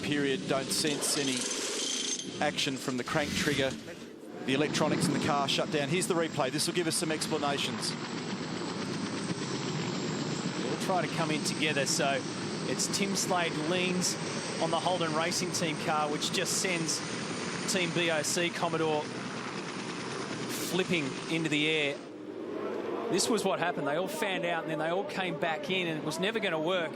Period, don't sense any action from the crank trigger. The electronics in the car shut down. Here's the replay. This will give us some explanations. They'll try to come in together. So it's Tim Slade leans on the Holden Racing Team car, which just sends Team BOC Commodore flipping into the air. This was what happened. They all fanned out and then they all came back in, and it was never going to work.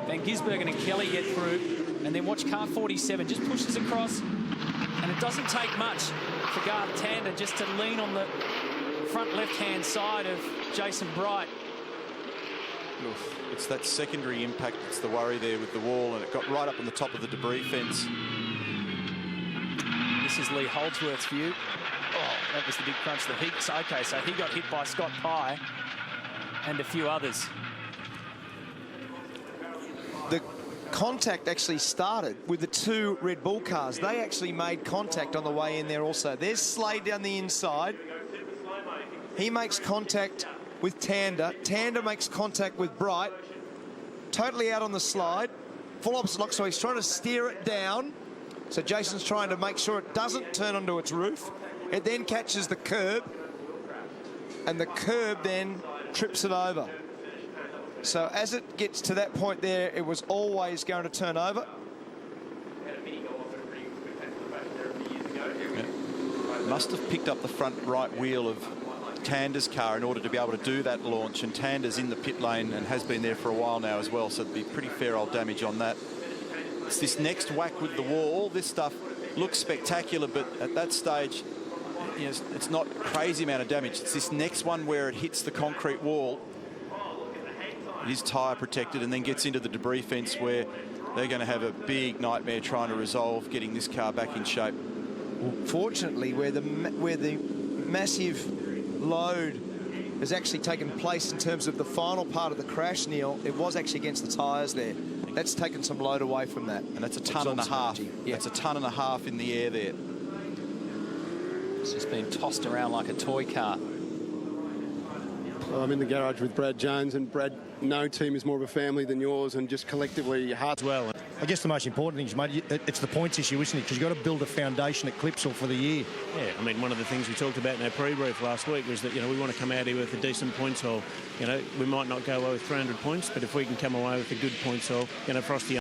Van Gisbergen and Kelly get through, and then watch car 47 just pushes across, and it doesn't take much for Garth Tander just to lean on the front left-hand side of Jason Bright. Oof. It's that secondary impact that's the worry there with the wall, and it got right up on the top of the debris fence. This is Lee Holdsworth's view. Oh, that was the big crunch that he... Okay, so he got hit by Scott Pye and a few others. The contact actually started with the two Red Bull cars. They actually made contact on the way in there also. There's Slade down the inside. He makes contact with Tander. Tander makes contact with Bright. Totally out on the slide. Full opposite lock, so he's trying to steer it down. So Jason's trying to make sure it doesn't turn onto its roof. It then catches the curb, and the curb then trips it over. So as it gets to that point there, it was always going to turn over. Yeah. Must have picked up the front right wheel of Tander's car in order to be able to do that launch, and Tander's in the pit lane and has been there for a while now as well, so it'd be pretty fair old damage on that. It's this next whack with the wall. All this stuff looks spectacular, but at that stage, you know, it's not a crazy amount of damage. It's this next one where it hits the concrete wall. It is tyre protected and then gets into the debris fence, where they're going to have a big nightmare trying to resolve getting this car back in shape. Well, fortunately, where the massive load has actually taken place in terms of the final part of the crash, Neil, it was actually against the tyres there. That's taken some load away from that. And that's a tonne and a half. Yeah. That's a tonne and a half in the air there. It's just been tossed around like a toy car. I'm in the garage with Brad Jones, and Brad, no team is more of a family than yours, and just collectively hard as well. I guess the most important thing is, mate, it's the points issue, isn't it? Because you've got to build a foundation at Clipsal for the year. Yeah, I mean, one of the things we talked about in our pre-brief last week was that, you know, we want to come out here with a decent points haul. You know, we might not go away with 300 points, but if we can come away with a good points haul, you know, Frosty